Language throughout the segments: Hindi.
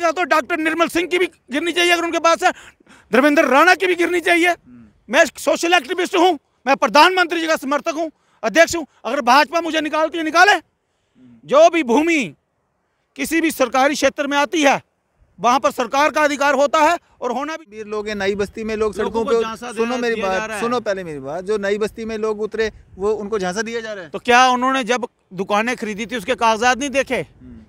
कहता हूँ डॉक्टर निर्मल सिंह की भी गिरनी चाहिए अगर उनके पास है, धर्मेंद्र राणा की भी गिरनी चाहिए। मैं सोशल एक्टिविस्ट हूँ, मैं प्रधानमंत्री जी का समर्थक हूँ, अध्यक्ष हूँ। अगर भाजपा मुझे निकालती है निकाले। जो भी भूमि किसी भी सरकारी क्षेत्र में आती है वहां पर सरकार का अधिकार होता है और होना भी। लोग हैं नई बस्ती में, लोग सड़कों पे, सुनो मेरी बात, सुनो पहले मेरी बात, जो नई बस्ती में लोग उतरे वो उनको झांसा दिया जा रहा है। तो क्या उन्होंने जब दुकानें खरीदी थी उसके कागजात नहीं देखे?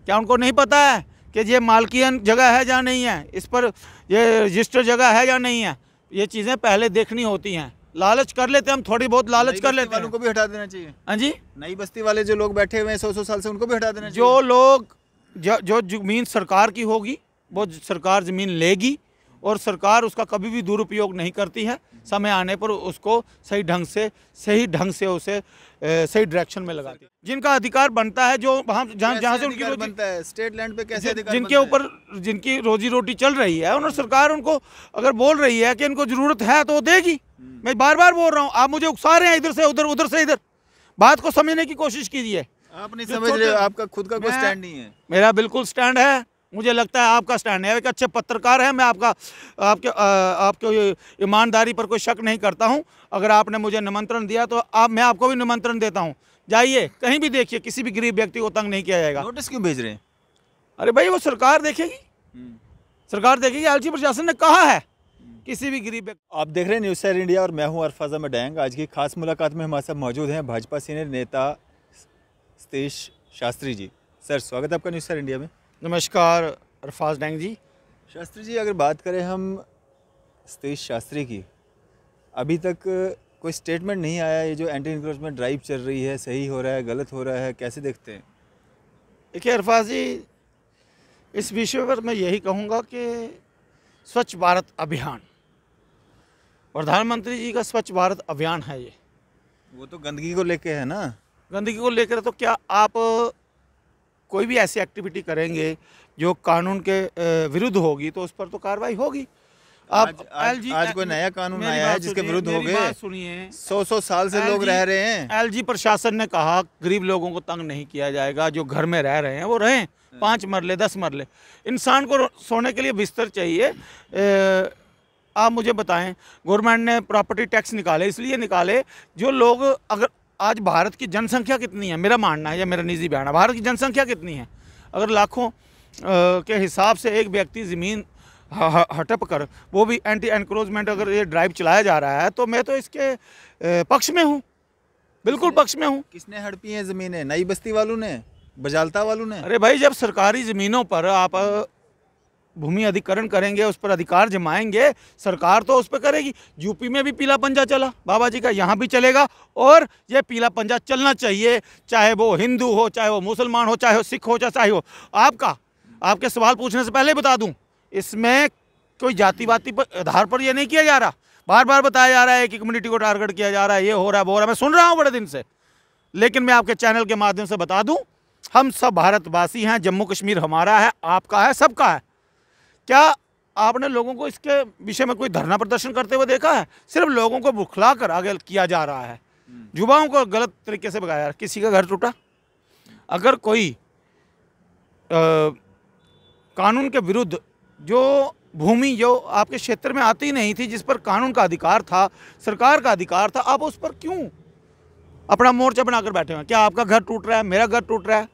क्या उनको नहीं पता है कि ये मालकियन जगह है या नहीं है, इस पर ये रजिस्टर जगह है या नहीं है? ये चीज़ें पहले देखनी होती हैं। लालच कर लेते हम, थोड़ी बहुत लालच कर लेते हैं। उनको भी हटा देना चाहिए। हाँ जी, नई बस्ती वाले जो लोग बैठे हुए हैं 100 साल से, उनको भी हटा देना चाहिए। जो लोग जो जमीन सरकार की होगी वो सरकार ज़मीन लेगी और सरकार उसका कभी भी दुरुपयोग नहीं करती है। समय आने पर उसको सही ढंग से उसे सही डायरेक्शन में लगाती है। जिनका अधिकार बनता है, जो वहाँ जहाँ से उनकी रोजी बनता है, स्टेट लैंड पे कैसे अधिकार जिनके ऊपर जिनकी रोजी रोटी चल रही है, उन्होंने सरकार उनको अगर बोल रही है कि इनको ज़रूरत है तो वो देगी। मैं बार बार बोल रहा हूँ, आप मुझे उकसा रहे हैं इधर से उधर, उधर से इधर। बात को समझने की कोशिश कीजिए। आप नहीं समझ रहे हो, आपका खुद का कोई स्टैंड नहीं है। मेरा बिल्कुल स्टैंड है, मुझे लगता है आपका स्टैंड है। एक अच्छे पत्रकार है, मैं आपके ईमानदारी पर कोई शक नहीं करता हूं। अगर आपने मुझे निमंत्रण दिया तो मैं आपको भी निमंत्रण देता हूं। जाइए कहीं भी देखिए, किसी भी गरीब व्यक्ति को तंग नहीं किया जाएगा। नोटिस क्यों भेज रहे हैं? अरे भाई वो सरकार देखेगी, सरकार देखेगी। एलजी प्रशासन ने कहा है किसी भी गरीब व्यक्ति। आप देख रहे हैं न्यूज़ सैर इंडिया और मैं हूं अरफाज अहमद डैंग। आज की खास मुलाकात में हमारे साथ मौजूद हैं भाजपा सीनियर नेता सतीश शास्त्री जी। सर, स्वागत है आपका न्यूज़ सैर इंडिया में। नमस्कार अरफाज डैंग जी। शास्त्री जी, अगर बात करें हम सतीश शास्त्री की, अभी तक कोई स्टेटमेंट नहीं आया। ये जो एंटी इंक्रोचमेंट ड्राइव चल रही है, सही हो रहा है, गलत हो रहा है, कैसे देखते हैं? देखिए अरफाज जी, इस विषय पर मैं यही कहूँगा कि स्वच्छ भारत अभियान, प्रधानमंत्री जी का स्वच्छ भारत अभियान है ये। वो तो गंदगी को लेके है ना। गंदगी को लेकर तो क्या आप कोई भी ऐसी एक्टिविटी करेंगे जो कानून के विरुद्ध होगी तो उस पर तो कार्रवाई होगी। आप आज कोई नया कानून आया है जिसके विरुद्ध हो गए। सुनिए, 100 साल से लोग रह रहे हैं। एलजी प्रशासन ने कहा गरीब लोगों को तंग नहीं किया जाएगा, जो घर में रह रहे हैं वो रहें, 5 मरले 10 मरले। इंसान को सोने के लिए बिस्तर चाहिए। आप मुझे बताएं, गवर्नमेंट ने प्रॉपर्टी टैक्स निकाले, इसलिए निकाले जो लोग, अगर आज भारत की जनसंख्या कितनी है, मेरा मानना है या मेरा निजी बयान है, भारत की जनसंख्या कितनी है, अगर लाखों के हिसाब से एक व्यक्ति ज़मीन हड़प कर, वो भी एंटी एनक्रोचमेंट अगर ये ड्राइव चलाया जा रहा है, तो मैं तो इसके पक्ष में हूँ, बिल्कुल पक्ष में हूँ। किसने हड़पी है ज़मीनें? नई बस्ती वालों ने, बजालता वालों ने? अरे भाई, जब सरकारी ज़मीनों पर आप भूमि अधिकरण करेंगे, उस पर अधिकार जमाएंगे, सरकार तो उस पर करेगी। यूपी में भी पीला पंजा चला बाबा जी का, यहाँ भी चलेगा और ये पीला पंजा चलना चाहिए, चाहे वो हिंदू हो, चाहे वो मुसलमान हो, चाहे वो सिख हो, चाहे वो आपके सवाल पूछने से पहले बता दूं, इसमें कोई जातिवादी पर आधार पर ये नहीं किया जा रहा। बार बार बताया जा रहा है कि कम्युनिटी को टारगेट किया जा रहा है, ये हो रहा है वो हो रहा है, मैं सुन रहा हूँ बड़े दिन से। लेकिन मैं आपके चैनल के माध्यम से बता दूं, हम सब भारतवासी हैं, जम्मू कश्मीर हमारा है, आपका है, सबका है। क्या आपने लोगों को इसके विषय में कोई धरना प्रदर्शन करते हुए देखा है? सिर्फ लोगों को बुखला कर आगे किया जा रहा है, युवाओं को गलत तरीके से भगाया। किसी का घर टूटा, अगर कोई कानून के विरुद्ध जो भूमि जो आपके क्षेत्र में आती नहीं थी, जिस पर कानून का अधिकार था, सरकार का अधिकार था, आप उस पर क्यों अपना मोर्चा बनाकर बैठे हैं? क्या आपका घर टूट रहा है, मेरा घर टूट रहा है,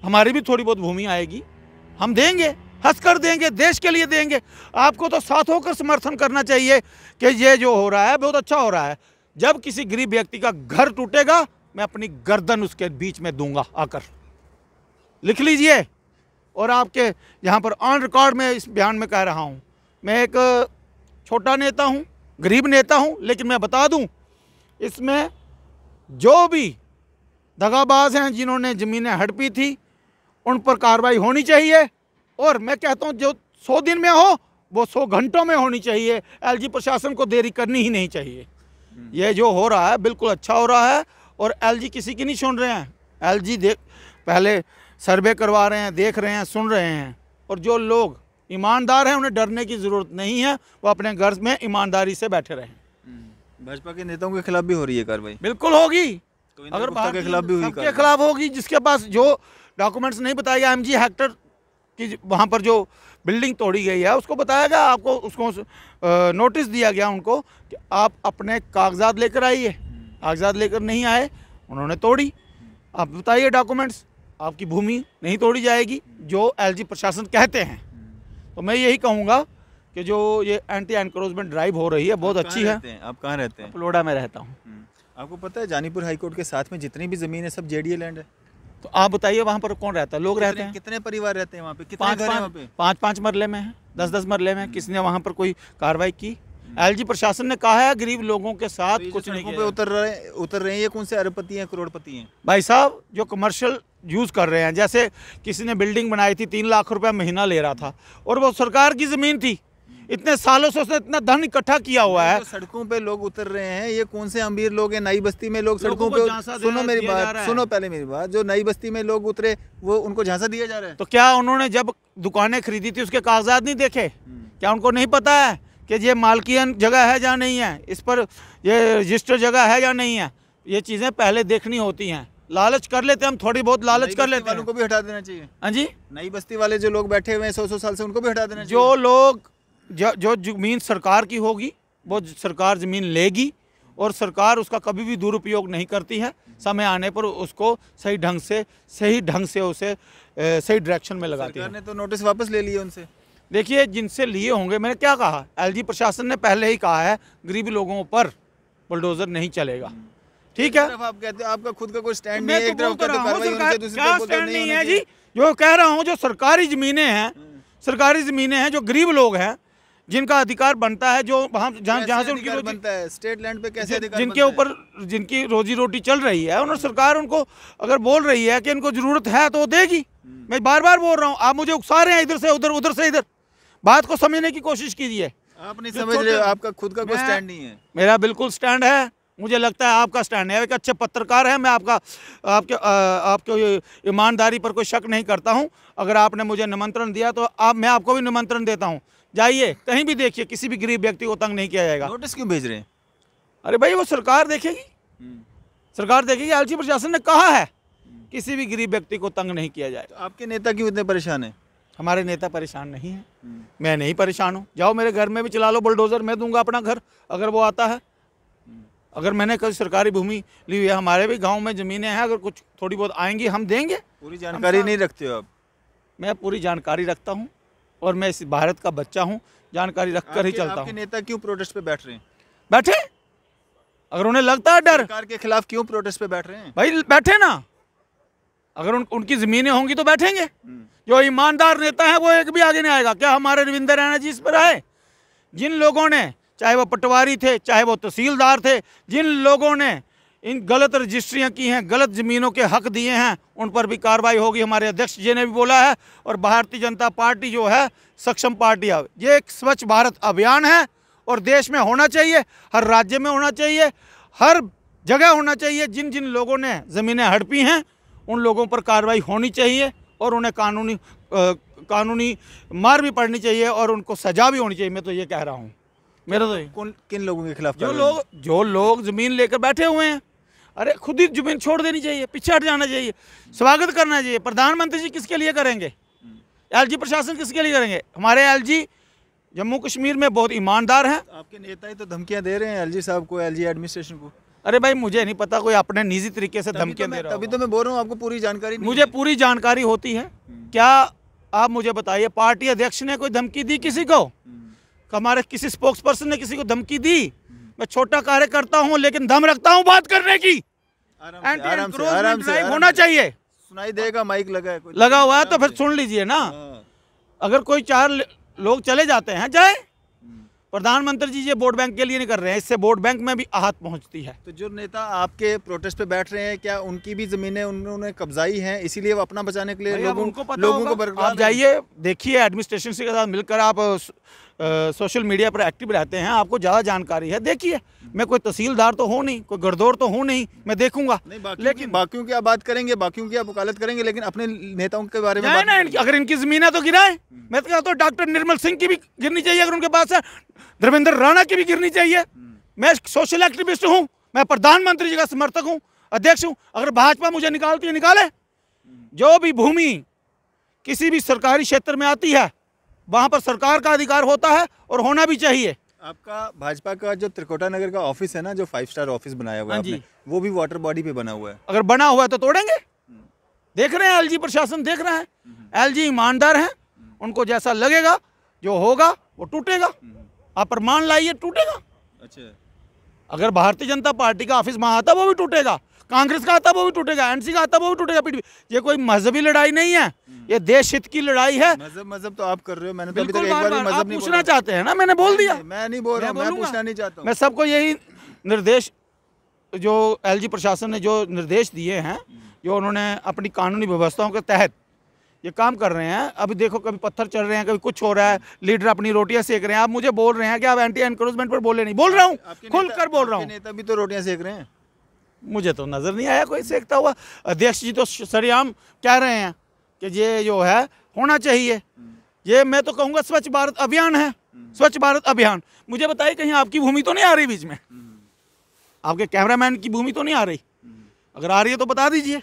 हमारी भी थोड़ी बहुत भूमि आएगी, हम देंगे, हंस कर देंगे, देश के लिए देंगे। आपको तो साथ होकर समर्थन करना चाहिए कि ये जो हो रहा है बहुत अच्छा हो रहा है। जब किसी गरीब व्यक्ति का घर टूटेगा, मैं अपनी गर्दन उसके बीच में दूंगा, आकर लिख लीजिए। और आपके यहाँ पर ऑन रिकॉर्ड में इस बयान में कह रहा हूँ, मैं एक छोटा नेता हूँ, गरीब नेता हूँ, लेकिन मैं बता दूँ, इसमें जो भी दगाबाज हैं जिन्होंने ज़मीनें हड़पी थी, उन पर कार्रवाई होनी चाहिए। और मैं कहता हूँ जो 100 दिन में हो वो 100 घंटों में होनी चाहिए। एलजी प्रशासन को देरी करनी ही नहीं चाहिए। ये जो हो रहा है बिल्कुल अच्छा हो रहा है और एलजी किसी की नहीं सुन रहे हैं। एलजी पहले सर्वे करवा रहे हैं, देख रहे हैं, सुन रहे हैं। और जो लोग ईमानदार हैं उन्हें डरने की ज़रूरत नहीं है, वो अपने घर में ईमानदारी से बैठे रहें। भाजपा के नेताओं के खिलाफ भी हो रही है कार्रवाई? बिल्कुल होगी, अगर भारत के खिलाफ भी हुई, सबके खिलाफ होगी। जिसके पास जो डॉक्यूमेंट्स नहीं बताएगा, एमजी हेक्टर कि वहाँ पर जो बिल्डिंग तोड़ी गई है, उसको बताया गया, आपको उसको नोटिस दिया गया उनको कि आप अपने कागजात लेकर आइए। कागजात लेकर नहीं आए, उन्होंने तोड़ी। आप बताइए डॉक्यूमेंट्स, आपकी भूमि नहीं तोड़ी जाएगी जो एलजी प्रशासन कहते हैं। तो मैं यही कहूँगा कि जो ये एंटी एनक्रोचमेंट ड्राइव हो रही है बहुत अच्छी है। आप कहाँ रहते हैं? पलोड़ा में रहता हूँ। आपको पता है जानीपुर हाई कोर्ट के साथ में जितनी भी ज़मीन है सब जेडीए लैंड है। तो आप बताइए वहाँ पर कौन रहता है? लोग रहते हैं। कितने परिवार रहते हैं वहाँ पे? कितने घर हैं वहाँ पे? 5-5 मरले में है, 10-10 मरले में। किसने वहाँ पर कोई कार्रवाई की? एलजी प्रशासन ने कहा है गरीब लोगों के साथ कुछ नहीं किया। उतर रहे हैं ये कौन से अरबपति हैं, करोड़पति हैं? भाई साहब, जो कमर्शियल यूज़ कर रहे हैं, जैसे किसी ने बिल्डिंग बनाई थी 3 लाख रुपया महीना ले रहा था और वो सरकार की ज़मीन थी, इतने सालों से उसने इतना धन इकट्ठा किया हुआ है। तो सड़कों पे लोग उतर रहे हैं, ये कौन से अमीर लोग हैं? नई बस्ती में लोग सड़कों पे, सुनो मेरी बात, सुनो पहले मेरी बात, जो नई बस्ती में लोग उतरे वो उनको झांसा दिया जा रहा है। तो क्या उन्होंने जब दुकानें खरीदी थी उसके कागजात नहीं देखे? क्या उनको नहीं पता है कि ये मालकियन जगह है या नहीं है, इस पर ये रजिस्टर जगह है या नहीं है? ये चीज़ें पहले देखनी होती हैं। लालच कर लेते हैं हम, थोड़ी बहुत लालच कर लेते हैं। उनको भी हटा देना चाहिए। हाँ जी, नई बस्ती वाले जो लोग बैठे हुए हैं 100-100 साल से, उनको भी हटा देना चाहिए। जो लोग जो ज़मीन सरकार की होगी वो सरकार ज़मीन लेगी और सरकार उसका कभी भी दुरुपयोग नहीं करती है। समय आने पर उसको सही ढंग से उसे सही डायरेक्शन में लगाती है। सरकार ने तो नोटिस वापस ले लिए उनसे। देखिए, जिनसे लिए होंगे, मैंने क्या कहा, एलजी प्रशासन ने पहले ही कहा है गरीब लोगों पर बुलडोजर नहीं चलेगा। ठीक है, आप कहते हो आपका खुद का कोई स्टैंड नहीं मैं है, एक तरफ कहते हो कार्रवाई होनी चाहिए, दूसरी क्या तरफ स्टैंड नहीं है चाहिए। जी? जो कह रहा हूँ, जो सरकारी ज़मीनें हैं, जो गरीब लोग हैं जिनका अधिकार बनता है, जो वहाँ जहाँ से उनकी रोजी बनता है, स्टेट लैंड पे कैसे अधिकार जिनके ऊपर जिनकी रोजी रोटी चल रही है, उन्होंने सरकार उनको अगर बोल रही है कि इनको जरूरत है तो देगी। मैं बार बार बोल रहा हूँ, आप मुझे उकसा रहे हैं इधर से उधर, उधर से इधर। बात को समझने की कोशिश कीजिए। आप नहीं समझ रहे हो, आपका खुद का कोई स्टैंड नहीं है। मेरा बिल्कुल स्टैंड है, मुझे लगता है आपका स्टैंड है। एक अच्छे पत्रकार है, मैं आपके ईमानदारी पर कोई शक नहीं करता हूं। अगर आपने मुझे निमंत्रण दिया तो मैं आपको भी निमंत्रण देता हूं। जाइए, कहीं भी देखिए, किसी भी गरीब व्यक्ति को तंग नहीं किया जाएगा। नोटिस क्यों भेज रहे हैं? अरे भाई, वो सरकार देखेगी, सरकार देखेगी। एलजी प्रशासन ने कहा है किसी भी गरीब व्यक्ति को तंग नहीं किया जाएगा। तो आपके नेता क्यों इतने परेशान हैं? हमारे नेता परेशान नहीं है, मैं नहीं परेशान हूँ। जाओ मेरे घर में भी चला लो बुलडोजर, मैं दूंगा अपना घर अगर वो आता है। अगर मैंने कोई सरकारी भूमि ली हुई है, हमारे भी गांव में ज़मीनें हैं, अगर कुछ थोड़ी बहुत आएंगी हम देंगे। पूरी जानकारी नहीं रखते हो आप? मैं पूरी जानकारी रखता हूं और मैं इस भारत का बच्चा हूं, जानकारी रखकर ही चलता हूं। आपके नेता क्यों प्रोटेस्ट पे बैठ रहे हैं? बैठे, अगर उन्हें लगता है डर, सरकार के खिलाफ क्यों प्रोटेस्ट पे बैठ रहे हैं? भाई बैठे ना। अगर उनकी ज़मीनें होंगी तो बैठेंगे। जो ईमानदार नेता है वो एक भी आगे नहीं आएगा। क्या हमारे रविंद्र रैना जी इस पर आए? जिन लोगों ने, चाहे वो पटवारी थे, चाहे वो तहसीलदार थे, जिन लोगों ने इन गलत रजिस्ट्रियाँ की हैं, गलत ज़मीनों के हक दिए हैं, उन पर भी कार्रवाई होगी। हमारे अध्यक्ष जी ने भी बोला है। और भारतीय जनता पार्टी जो है सक्षम पार्टी है। ये एक स्वच्छ भारत अभियान है और देश में होना चाहिए, हर राज्य में होना चाहिए, हर जगह होना चाहिए। जिन जिन लोगों ने ज़मीनें हड़पी हैं उन लोगों पर कार्रवाई होनी चाहिए और उन्हें कानूनी मार भी पड़नी चाहिए और उनको सजा भी होनी चाहिए। मैं तो ये कह रहा हूँ। मेरा तो किन लोगों के खिलाफ? जो लोग ज़मीन लेकर बैठे हुए हैं, अरे खुद ही ज़मीन छोड़ देनी चाहिए, पीछे हट जाना चाहिए, स्वागत करना चाहिए। प्रधानमंत्री जी किसके लिए करेंगे? एलजी प्रशासन किसके लिए करेंगे? हमारे एलजी जम्मू कश्मीर में बहुत ईमानदार हैं। आपके नेता ही तो धमकियां दे रहे हैं एलजी साहब को, एलजी एडमिनिस्ट्रेशन को। अरे भाई, मुझे नहीं पता, कोई अपने निजी तरीके से धमकियां दे रहा है। तभी तो मैं बोल रहा हूँ आपको पूरी जानकारी नहीं मुझे पूरी जानकारी होती है। क्या आप मुझे बताइए, पार्टी अध्यक्ष ने कोई धमकी दी किसी को? हमारे किसी स्पोक्स पर्सन ने किसी को धमकी दी? मैं छोटा कार्यकर्ता हूं लेकिन दम रखता हूं बात करने की। आराम से होना चाहिए। सुनाई देगा, माइक लगा हुआ है तो फिर सुन लीजिए ना। अगर कोई 4 लोग चले जाते हैं, जाए। प्रधानमंत्री जी ये वोट बैंक के लिए नहीं कर रहे हैं, इससे वोट बैंक में भी आहत पहुंचती है। तो जो नेता आपके प्रोटेस्ट पे बैठ रहे हैं, क्या उनकी भी जमीनें उन्होंने कब्जाई हैं, इसीलिए वो अपना बचाने के लिए लोगों को आप जाइए, देखिए, एडमिनिस्ट्रेशन के साथ मिलकर आप सोशल मीडिया पर एक्टिव रहते हैं, आपको ज़्यादा जानकारी है। देखिए, मैं कोई तहसीलदार तो हूँ नहीं, कोई गरदौर तो हूँ नहीं, मैं देखूंगा। लेकिन बाकियों की आप बात करेंगे, बाकियों की आप वकालत करेंगे, लेकिन अपने नेताओं के बारे में अगर इनकी जमीन है तो गिराए। मैं तो कहता हूँ डॉक्टर निर्मल सिंह की भी गिरनी चाहिए, अगर उनके पास है। धर्मेंद्र राणा की भी गिरनी चाहिए। मैं सोशल एक्टिविस्ट हूँ, मैं प्रधानमंत्री जी का समर्थक हूँ, अध्यक्ष हूँ। अगर भाजपा मुझे निकालती है, निकाले। जो भी भूमि किसी भी सरकारी क्षेत्र में आती है वहाँ पर सरकार का अधिकार होता है और होना भी चाहिए। आपका भाजपा का जो त्रिकोटा नगर का ऑफिस है ना, जो 5 स्टार ऑफिस बनाया हुआ है हाँ जी। आपने, वो भी वाटर बॉडी पे बना हुआ है। अगर बना हुआ है तो तोड़ेंगे। देख रहे हैं एलजी प्रशासन देख रहा है, एलजी ईमानदार है, उनको जैसा लगेगा जो होगा वो टूटेगा। आप प्रमाण लाइए, टूटेगा। अच्छा, अगर भारतीय जनता पार्टी का ऑफिस वहां आता वो भी टूटेगा, कांग्रेस का आता वो भी टूटेगा, एनसी का आता वो भी टूटेगा, पीडीपी। ये कोई मजहबी लड़ाई नहीं है, ये देश हित की लड़ाई है। मजहब तो आप कर रहे हो, मैंने तो अभी तक बिल्कुल, एक बार भी बार-बार मजहब आप नहीं पूछना बोला। चाहते हैं ना, मैंने बोल दिया। मैं नहीं बोल रहा हूँ, मैं बोलूंगा। पूछना नहीं चाहता हूँ। मैं सबको यही निर्देश, जो एलजी प्रशासन ने जो निर्देश दिए हैं, जो उन्होंने अपनी कानूनी व्यवस्थाओं के तहत ये काम कर रहे हैं। अभी देखो, कभी पत्थर चल रहे हैं, कभी कुछ हो रहा है, लीडर अपनी रोटियां सेक रहे हैं। आप मुझे बोल रहे हैं कि आप एंटी एनक्रोचमेंट पर बोले नहीं, बोल रहा हूँ, खुल कर बोल रहा हूँ। नेता भी तो रोटियां सेक रहे हैं। मुझे तो नजर नहीं आया कोई सेकता हुआ। अध्यक्ष जी तो सरेआम कह रहे हैं कि ये जो है होना चाहिए। ये मैं तो कहूँगा स्वच्छ भारत अभियान है, स्वच्छ भारत अभियान। मुझे बताइए, कहीं आपकी भूमि तो नहीं आ रही बीच में? आपके कैमरामैन की भूमि तो नहीं आ रही? अगर आ रही है तो बता दीजिए।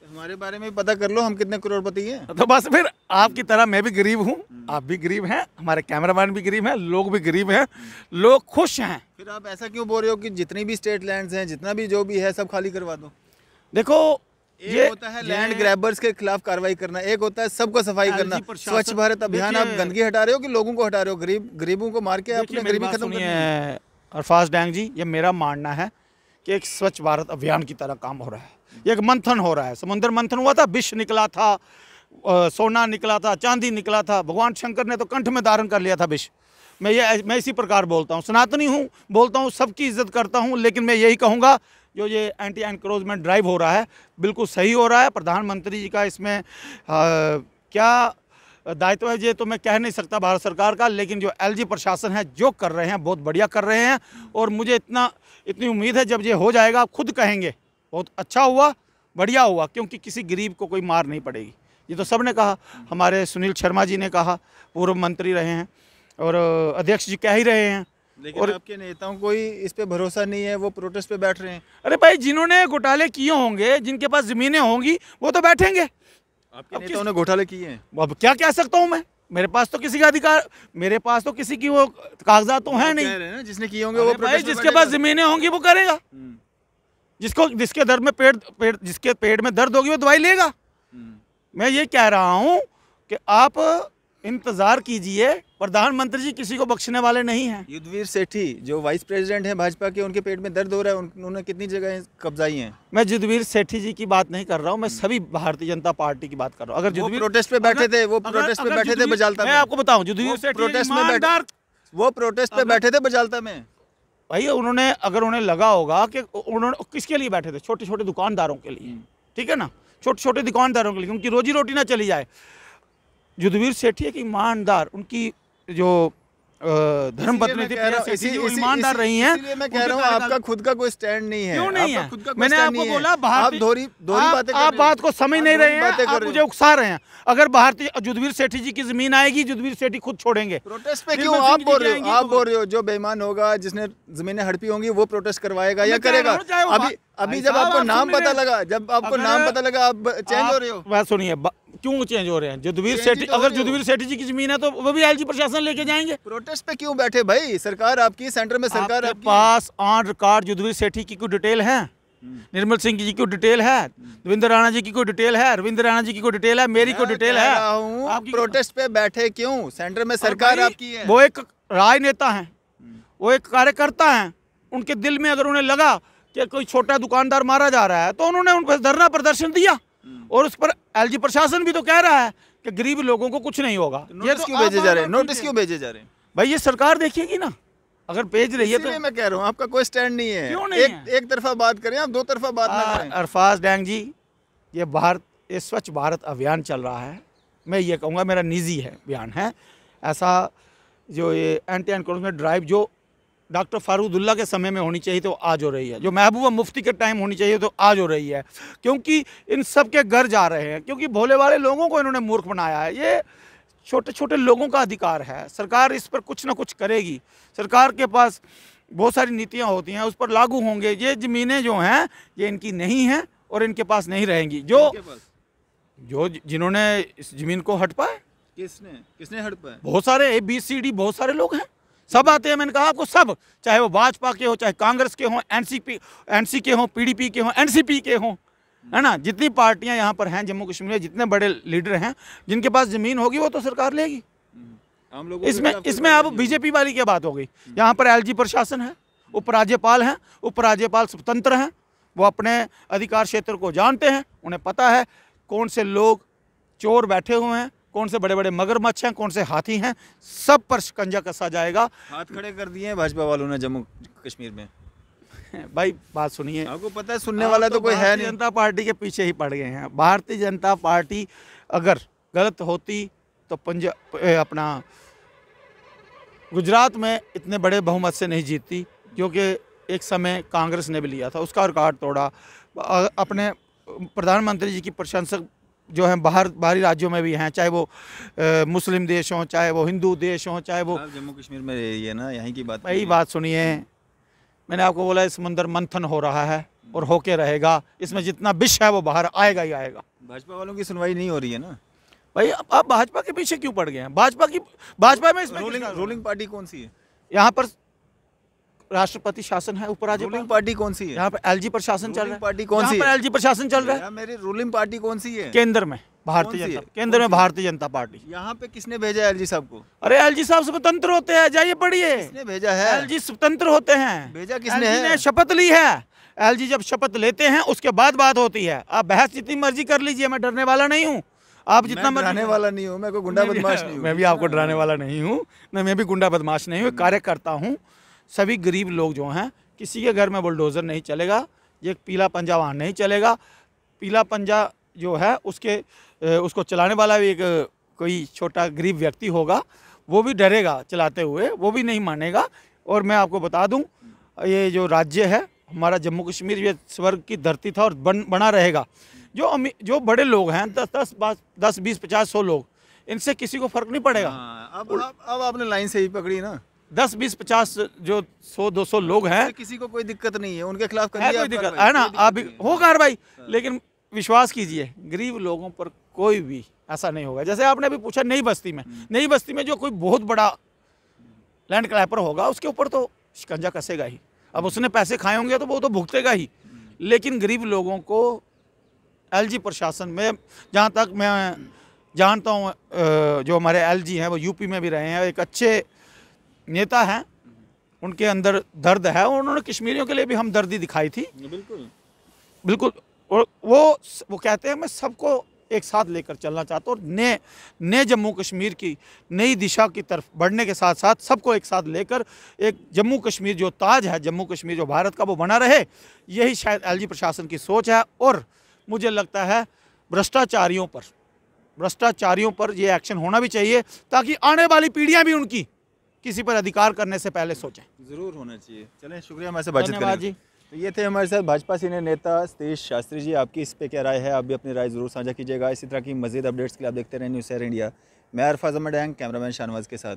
हमारे बारे में पता कर लो, हम कितने करोड़पति हैं। तो बस फिर आपकी तरह मैं भी गरीब हूँ, आप भी गरीब हैं, हमारे कैमरामैन भी गरीब हैं, लोग भी गरीब हैं, लोग खुश हैं। फिर आप ऐसा क्यों बोल रहे हो कि जितनी भी स्टेट लैंड्स हैं, जितना भी जो भी है, सब खाली करवा दो? देखो, एक होता है लैंड ग्रैबर्स के खिलाफ कार्रवाई करना, एक होता है सबको सफाई करना। स्वच्छ भारत अभियान आप गंदगी हटा रहे हो कि लोगों को हटा रहे हो? गरीबों को मार के अपनी गरीबी खत्म करनी है। अरफाज डैंग जी, ये मेरा मानना है कि एक स्वच्छ भारत अभियान की तरह काम हो रहा है। एक मंथन हो रहा है, समुद्र मंथन हुआ था, विष निकला था, सोना निकला था, चांदी निकला था। भगवान शंकर ने तो कंठ में धारण कर लिया था विष। मैं इसी प्रकार बोलता हूँ, सनातनी हूँ, बोलता हूँ, सबकी इज्जत करता हूँ, लेकिन मैं यही कहूँगा जो ये एंटी एनक्रोचमेंट ड्राइव हो रहा है बिल्कुल सही हो रहा है। प्रधानमंत्री जी का इसमें क्या दायित्व है ये तो मैं कह नहीं सकता भारत सरकार का, लेकिन जो एलजी प्रशासन है जो कर रहे हैं बहुत बढ़िया कर रहे हैं। और मुझे इतनी उम्मीद है जब ये हो जाएगा आप खुद कहेंगे बहुत अच्छा हुआ, बढ़िया हुआ, क्योंकि किसी गरीब को कोई मार नहीं पड़ेगी। ये तो सब ने कहा, हमारे सुनील शर्मा जी ने कहा, पूर्व मंत्री रहे हैं, और अध्यक्ष जी कह ही रहे हैं। लेकिन और आपके नेताओं को ही इस पे भरोसा नहीं है, वो प्रोटेस्ट पे बैठ रहे हैं। अरे भाई, जिन्होंने घोटाले किए होंगे, जिनके पास जमीनें होंगी, वो तो बैठेंगे। आपके नेताओं ने घोटाले किए हैं। अब क्या कह सकता हूँ मैं? मेरे पास तो किसी का अधिकार, मेरे पास तो किसी की वो कागजात तो है नहीं। कह रहे हैं ना, जिसने किए होंगे वो भाई, जिसके पास जमीनें होंगी वो करेगा। जिसके दर्द में जिसके पेट में दर्द होगी वो दवाई लेगा। मैं ये कह रहा हूँ कि आप इंतजार कीजिए, प्रधानमंत्री जी किसी को बख्शने वाले नहीं हैं। युद्धवीर सेठी जो वाइस प्रेसिडेंट हैं भाजपा के, उनके पेट में दर्द हो रहा है, उन्होंने कितनी जगह कब्जाई हैं। मैं युद्धवीर सेठी जी की बात नहीं कर रहा हूँ, मैं सभी भारतीय जनता पार्टी की बात कर रहा हूँ। अगर युद्धवीर प्रोटेस्ट पे बैठे थे, वो प्रोटेस्ट पे बैठे थे बजालता में। मैं आपको बताऊं, युद्धवीर सेठी प्रोटेस्ट में ईमानदार, वो प्रोटेस्ट पे बैठे थे बजालता में। भाई उन्होंने, अगर उन्हें लगा होगा कि उन्होंने किसके लिए बैठे थे, छोटे छोटे दुकानदारों के लिए, ठीक है ना, छोटे छोटे दुकानदारों के लिए, उनकी रोजी रोटी ना चली जाए। युद्धवीर सेठी एक ईमानदार, उनकी जो धर्म पत्नी थी प्रिया सेठी जी, वो ईमानदार रही हैं। इसलिए मैं कह रहा हूँ आपका खुद का कोई स्टैंड नहीं है। क्यों नहीं है? खुद का मैंने आपको बोला आप दोहरी बातें कर रहे हैं। आप बात को समझ नहीं रहे हैं, आप मुझे उकसा रहे हैं। अगर भारतीय युद्धवीर सेठी जी की जमीन आएगी, युद्धवीर सेठी खुद छोड़ेंगे। प्रोटेस्ट पे क्यों आप बोल रहे हो? आप बोल रहे हो जो बेईमान होगा, जिसने जमीनें हड़पी होंगी, वो प्रोटेस्ट करवाएगा या करेगा? अभी जब आपको नाम पता लगा, आप चेंज हो रहे हो। बात सुनिए, क्यों चेंज हो रहे हैं? युद्धवीर सेठी, अगर युद्धवीर सेठी जी की जमीन है तो वो भी एलजी प्रशासन लेके जाएंगे। प्रोटेस्ट पे क्यों बैठे भाई? सरकार आपकी, सेंटर में सरकार आपके पास ऑन रिकॉर्ड युद्धवीर सेठी की कोई डिटेल है? निर्मल सिंह जी की कोई डिटेल है? रविंद्र राणा जी की कोई डिटेल है? रविंद्र राणा जी की कोई डिटेल है? मेरी कोई डिटेल है? आपकी प्रोटेस्ट पे बैठे क्यों? सेंटर में सरकार आपकी है। वो एक राजनेता हैं, वो एक कार्यकर्ता हैं। उनके दिल में अगर उन्हें लगा कि कोई छोटा दुकानदार मारा जा रहा है तो उन्होंने उन पर धरना प्रदर्शन दिया, और उस पर एलजी प्रशासन भी तो कह रहा है कि गरीब लोगों को कुछ नहीं होगा। ये तो क्यों भेजे जा रहे हैं? नोटिस क्यों भेजे जा रहे हैं? भाई ये सरकार देखिएगी ना, अगर भेज रही है तो। मैं कह रहा हूँ आपका कोई स्टैंड नहीं है। क्यों नहीं है? एक तरफा बात करें, आप दो तरफा बात ना करें। अरफाज डैंग जी, ये स्वच्छ भारत अभियान चल रहा है, मैं ये कहूँगा मेरा निजी है बयान है। ऐसा जो ये एंटी एनक्रोचमेंट ड्राइव जो डॉक्टर फारूदुल्ला के समय में होनी चाहिए तो आज हो रही है, जो महबूबा मुफ्ती के टाइम होनी चाहिए तो आज हो रही है, क्योंकि इन सब के घर जा रहे हैं, क्योंकि भोले वाले लोगों को इन्होंने मूर्ख बनाया है। ये छोटे छोटे लोगों का अधिकार है, सरकार इस पर कुछ ना कुछ करेगी। सरकार के पास बहुत सारी नीतियां होती हैं, उस पर लागू होंगे। ये ज़मीनें जो हैं ये इनकी नहीं हैं और इनके पास नहीं रहेंगी। जो जिन्होंने इस ज़मीन को हड़पा है, किसने किसने हड़पा है? बहुत सारे ABCD बहुत सारे लोग हैं, सब आते हैं। मैंने कहा आपको सब, चाहे वो भाजपा के हो, चाहे कांग्रेस के हों, NC के हों, PDP के हों, NCP के हों, है ना। जितनी पार्टियां यहाँ पर हैं जम्मू कश्मीर में, जितने बड़े लीडर हैं, जिनके पास ज़मीन होगी वो तो सरकार लेगी। हम लोगों इसमें अब BJP वाली क्या बात हो गई? यहाँ पर LG प्रशासन है, उपराज्यपाल हैं, उपराज्यपाल स्वतंत्र हैं, वो अपने अधिकार क्षेत्र को जानते हैं, उन्हें पता है कौन से लोग चोर बैठे हुए हैं, कौन से बड़े बड़े मगरमच्छ हैं, कौन से हाथी हैं, सब पर शिकंजा कसा जाएगा। हाथ खड़े कर दिए हैं भाजपा वालों ने जम्मू कश्मीर में। भाई बात सुनिए, आपको पता है सुनने वाला तो कोई है नहीं। जनता पार्टी के पीछे ही पड़ गए हैं। भारतीय जनता पार्टी अगर गलत होती तो अपना गुजरात में इतने बड़े बहुमत से नहीं जीतती, क्योंकि एक समय कांग्रेस ने भी लिया था, उसका रिकॉर्ड तोड़ा। अपने प्रधानमंत्री जी की प्रशंसक जो हैं बाहरी राज्यों में भी हैं, चाहे वो मुस्लिम देश हों, चाहे वो हिंदू देश हों, चाहे वो जम्मू कश्मीर में रही है ना, यहीं की बात। यही बात सुनिए, मैंने आपको बोला इस समुंदर मंथन हो रहा है और होके रहेगा। इसमें जितना विष है वो बाहर आएगा ही आएगा। भाजपा वालों की सुनवाई नहीं हो रही है ना भाई। आप भाजपा के पीछे क्यों पड़ गए हैं? भाजपा में इसमें रूलिंग पार्टी कौन सी है? यहाँ पर राष्ट्रपति शासन है, उपराज्यपाल। रूलिंग पार्टी कौन सी है? यहाँ पर LG प्रशासन चल रहा है। पार्टी कौन सी है? LG प्रशासन चल रहा है। मेरी रूलिंग पार्टी कौन सी है? केंद्र में भारतीय जनता, केंद्र में भारतीय जनता पार्टी। यहाँ पे किसने भेजा है LG साहब को? अरे LG साहब स्वतंत्र होते हैं, जाइए पढ़िए। किसने भेजा है? LG स्वतंत्र होते हैं। भेजा किसने है? ने शपथ ली है। LG जब शपथ लेते हैं उसके बाद बात होती है। आप बहस जितनी मर्जी कर लीजिए, मैं डरने वाला नहीं हूँ। आप जितना डराने वाला नहीं हूँ, मैं कोई गुंडा बदमाश नहीं हूँ। मैं भी आपको डराने वाला नहीं हूँ, मैं भी गुंडा बदमाश नहीं हूँ, कार्य करता हूँ। सभी गरीब लोग जो हैं, किसी के घर में बुलडोज़र नहीं चलेगा, ये पीला पंजा वहाँ नहीं चलेगा। पीला पंजा जो है उसको चलाने वाला भी एक कोई छोटा गरीब व्यक्ति होगा, वो भी डरेगा चलाते हुए, वो भी नहीं मानेगा। और मैं आपको बता दूं, ये जो राज्य है हमारा जम्मू कश्मीर, ये स्वर्ग की धरती था और बना रहेगा। जो बड़े लोग हैं 10, 20, 50, 100 लोग, इनसे किसी को फर्क नहीं पड़ेगा। अब आपने लाइन सही पकड़ी ना। 10, 20, 50 जो 100, 200 लोग हैं, किसी को कोई दिक्कत नहीं है, उनके खिलाफ है कोई दिक्कत है ना, आप हो कार्रवाई। लेकिन विश्वास कीजिए, गरीब लोगों पर कोई भी ऐसा नहीं होगा। जैसे आपने अभी पूछा नई बस्ती में जो कोई बहुत बड़ा लैंड क्लैपर होगा, उसके ऊपर तो शिकंजा कसेगा ही। अब उसने पैसे खाए होंगे तो वो तो भुगतेगा ही। लेकिन गरीब लोगों को LG प्रशासन में, जहाँ तक मैं जानता हूँ, जो हमारे LG हैं वो यूपी में भी रहे हैं, एक अच्छे नेता हैं, उनके अंदर दर्द है, और उन्होंने कश्मीरियों के लिए भी हमदर्दी दिखाई थी। बिल्कुल। और वो कहते हैं मैं सबको एक साथ लेकर चलना चाहता हूँ, और नए जम्मू कश्मीर की नई दिशा की तरफ बढ़ने के साथ साथ सबको एक साथ लेकर एक जम्मू कश्मीर जो ताज है, जम्मू कश्मीर जो भारत का, वो बना रहे। यही शायद LG प्रशासन की सोच है। और मुझे लगता है भ्रष्टाचारियों पर ये एक्शन होना भी चाहिए, ताकि आने वाली पीढ़ियां भी उनकी किसी पर अधिकार करने से पहले सोचें। ज़रूर होना चाहिए। चलें, शुक्रिया हमारे से बातचीत करने जी। तो ये थे हमारे साथ भाजपा सीनियर नेता सतीश शास्त्री जी। आपकी इस पे क्या राय है? आप भी अपनी राय ज़रूर साझा कीजिएगा। इसी तरह की मज़ीद अपडेट्स के लिए आप देखते रहें न्यूज़ 7 इंडिया। मैं अरफाज अहमद, कैमरामैन शाहनवाज के साथ।